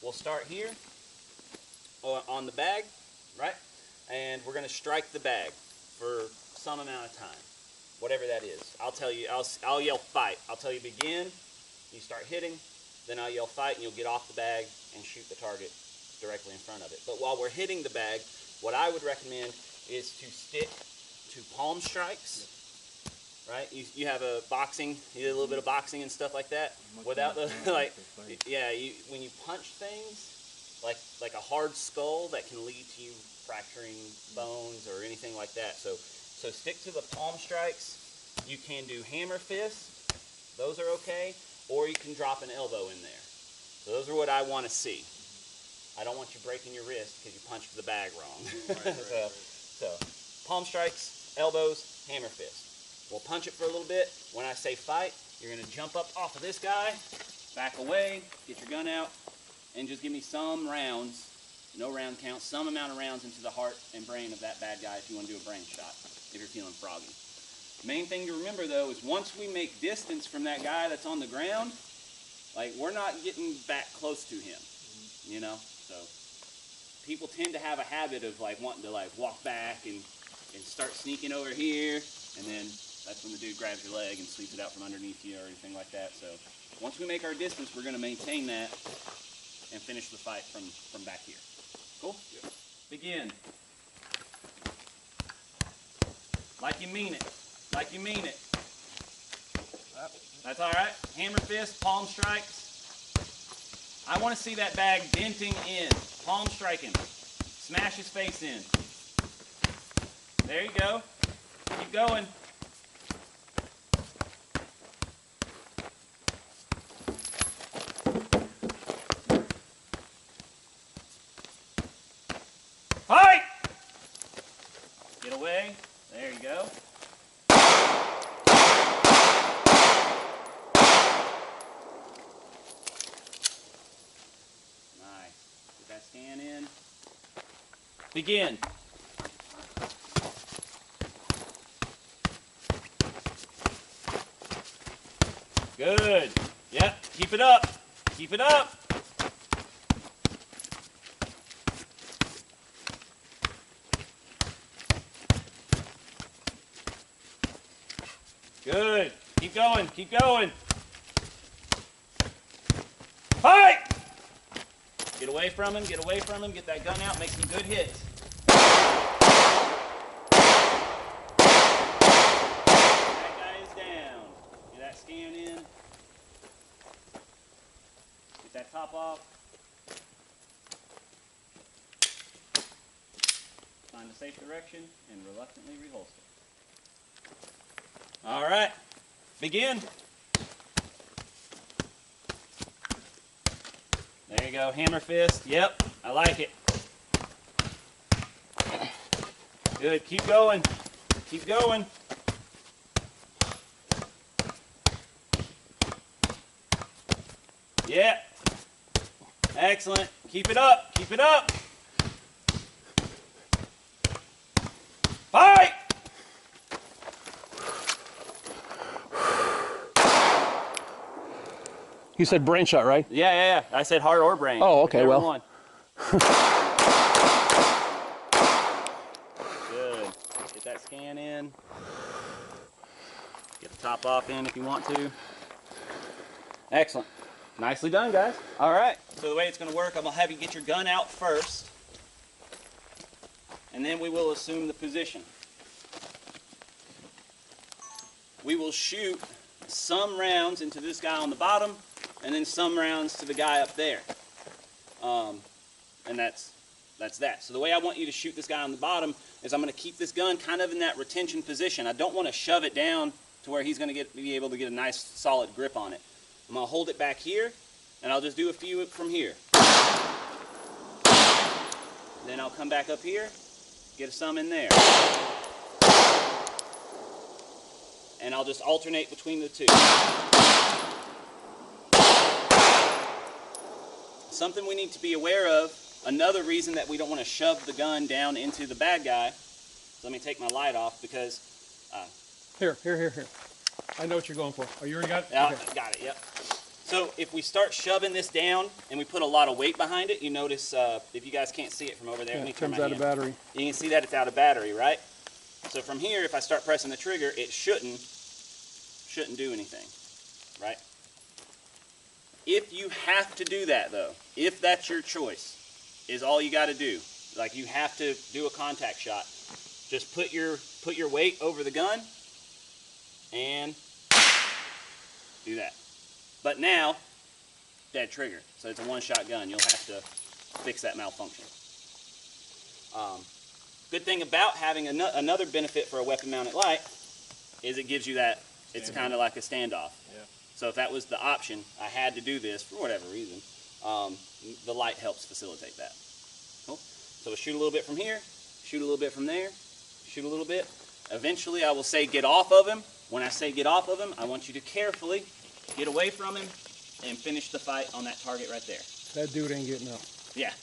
we'll start here on the bag, right? And we're going to strike the bag for some amount of time, whatever that is. I'll tell you, I'll yell fight. I'll tell you begin, you start hitting, then I'll yell fight, and you'll get off the bag and shoot the target directly in front of it. But while we're hitting the bag, what I would recommend is to stick to palm strikes, right? You have a boxing, you did a little bit of boxing and stuff like that. Without the, like, yeah, when you punch things, like a hard skull, that can lead to you fracturing bones or anything like that. So stick to the palm strikes. You can do hammer fist, those are okay, or you can drop an elbow in there. So those are what I want to see. I don't want you breaking your wrist because you punched the bag wrong. Right. So palm strikes, elbows, hammer fist. We'll punch it for a little bit. When I say fight, you're going to jump up off of this guy, back away, get your gun out, and just give me some rounds, no round count, some amount of rounds into the heart and brain of that bad guy if you want to do a brain shot, if you're feeling froggy. Main thing to remember though is once we make distance from that guy that's on the ground, like we're not getting back close to him, you know? So people tend to have a habit of like wanting to like walk back and start sneaking over here, and then that's when the dude grabs your leg and sweeps it out from underneath you or anything like that. So once we make our distance, we're going to maintain that and finish the fight from back here. Cool? Yeah. Begin. Like you mean it. Like you mean it. That's all right. Hammer fist, palm strikes. I want to see that bag denting in. Palm striking. Smash his face in. There you go. Keep going. Fight! Get away. There you go. Nice. Get that scan in. Begin. Good. Yep. Keep it up. Keep it up. Good. Keep going. Keep going. Fight! Get away from him. Get away from him. Get that gun out. Make some good hits. That guy is down. Get that scan in. Get that top off. Find a safe direction and reluctantly reholster. All right, begin. There you go, hammer fist. Yep, I like it. Good, keep going. Keep going. Yeah, excellent. Keep it up, keep it up. Fight! You said brain shot, right? Yeah. I said heart or brain. Oh, okay, well. One. Good. Get that scan in. Get the top off in if you want to. Excellent. Nicely done, guys. All right. So the way it's going to work, I'm going to have you get your gun out first, and then we will assume the position. We will shoot some rounds into this guy on the bottom, and then some rounds to the guy up there. And that's that. So the way I want you to shoot this guy on the bottom is I'm going to keep this gun kind of in that retention position. I don't want to shove it down to where he's going to be able to get a nice solid grip on it. I'm going to hold it back here, and I'll just do a few from here. Then I'll come back up here, get some in there. And I'll just alternate between the two. Something we need to be aware of, another reason that we don't want to shove the gun down into the bad guy. So let me take my light off because... Here. I know what you're going for. Oh, you already got it? Yeah, okay. Got it, yep. So if we start shoving this down and we put a lot of weight behind it, you notice, if you guys can't see it from over there, Yeah, let me it turn comes my out of hand. battery. You can see that it's out of battery, right? So from here, if I start pressing the trigger, it shouldn't do anything, right? If you have to do that though, if that's your choice, is all you got to do. Like you have to do a contact shot. Just put your weight over the gun and do that. But now, dead trigger. So it's a one-shot gun. You'll have to fix that malfunction. Good thing about having another benefit for a weapon-mounted light is it gives you that, it's kind of like a standoff. Yeah. So if that was the option, I had to do this for whatever reason, the light helps facilitate that. Cool. So we'll shoot a little bit from here, shoot a little bit from there, shoot a little bit. Eventually I will say get off of him. When I say get off of him, I want you to carefully get away from him and finish the fight on that target right there. That dude ain't getting up. Yeah.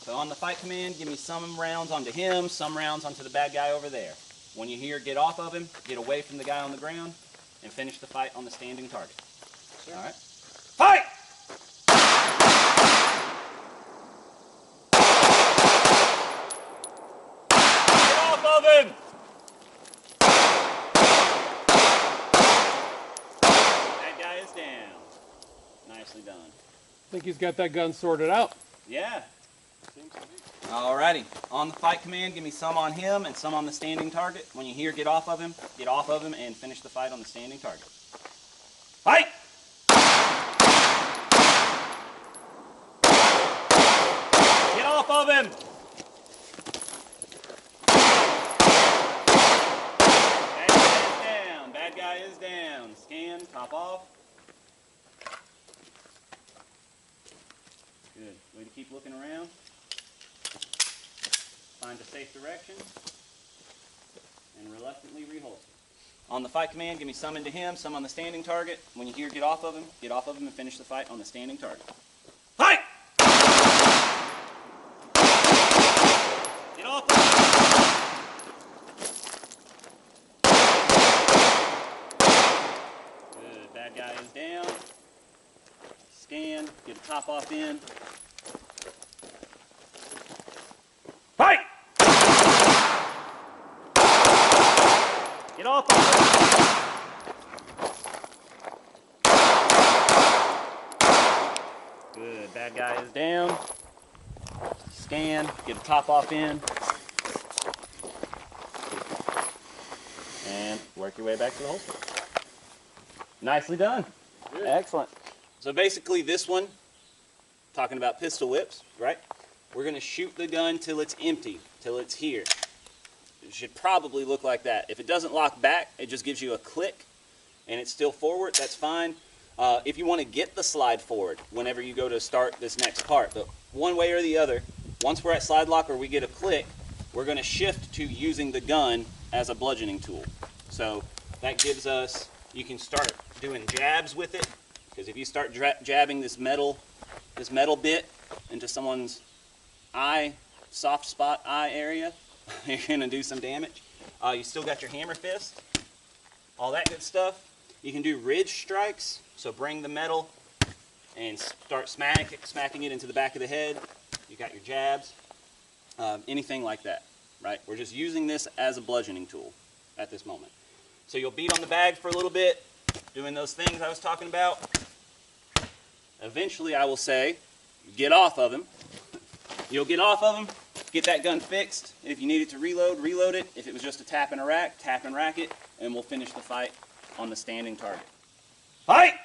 So on the fight command, give me some rounds onto him, some rounds onto the bad guy over there. When you hear get off of him, get away from the guy on the ground, and finish the fight on the standing target. Sure. All right. Fight! Get off of him! That guy is down. Nicely done. I think he's got that gun sorted out. Yeah. Alrighty. On the fight command, give me some on him and some on the standing target. When you hear get off of him and finish the fight on the standing target. Fight! Get off of him! Bad guy is down. Bad guy is down. Scan, top off. Good. Way to keep looking around. Find a safe direction, and reluctantly reholster. On the fight command, give me some into him, some on the standing target. When you hear get off of him and finish the fight on the standing target. Fight! Get off of him! Good, bad guy is down. Scan, get a top off in. Fight! Get off of him. Good. Bad guy is down. Scan. Get a top off in. And work your way back to the holster. Nicely done. Good. Excellent. So basically this one, talking about pistol whips, right? We're going to shoot the gun till it's empty, till it's here. It should probably look like that. If it doesn't lock back, it just gives you a click and it's still forward, that's fine. If you want to get the slide forward whenever you go to start this next part, but one way or the other, once we're at slide lock or we get a click, we're going to shift to using the gun as a bludgeoning tool. So that gives us, you can start doing jabs with it, because if you start jabbing this metal bit into someone's eye, soft spot eye area, you're going to do some damage. You still got your hammer fist, all that good stuff. You can do ridge strikes, so bring the metal and start smacking it into the back of the head. You got your jabs, anything like that, right? We're just using this as a bludgeoning tool at this moment. So you'll beat on the bag for a little bit, doing those things I was talking about. Eventually I will say, get off of him. You'll get off of him, get that gun fixed. If you need it to reload, reload it. If it was just a tap and rack it, and we'll finish the fight on the standing target. Fight!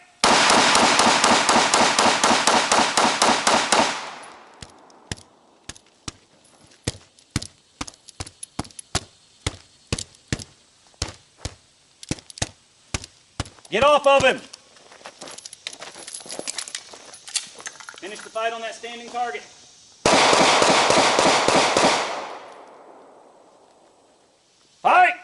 Get off of him! Finish the fight on that standing target. Fight!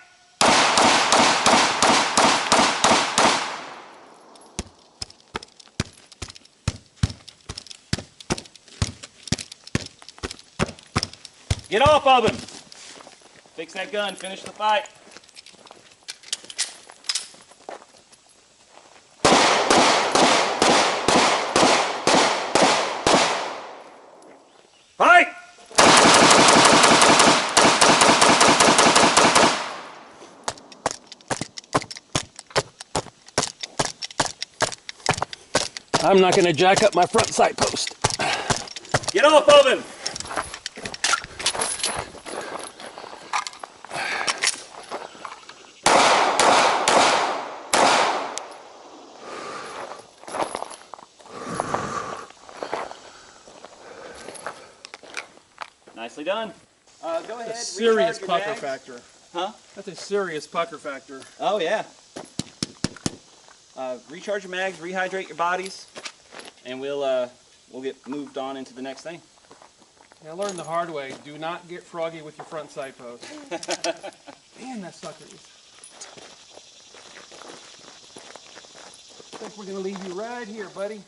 Get off of him! Fix that gun, finish the fight. I'm not going to jack up my front sight post. Get off of him! Nicely done. Go ahead. Serious recharge your pucker mags. factor. Huh? That's a serious pucker factor. Oh yeah. Recharge your mags, rehydrate your bodies, and we'll get moved on into the next thing. I learned the hard way. Do not get froggy with your front sight post. Man, that sucker is. I think we're gonna leave you right here, buddy.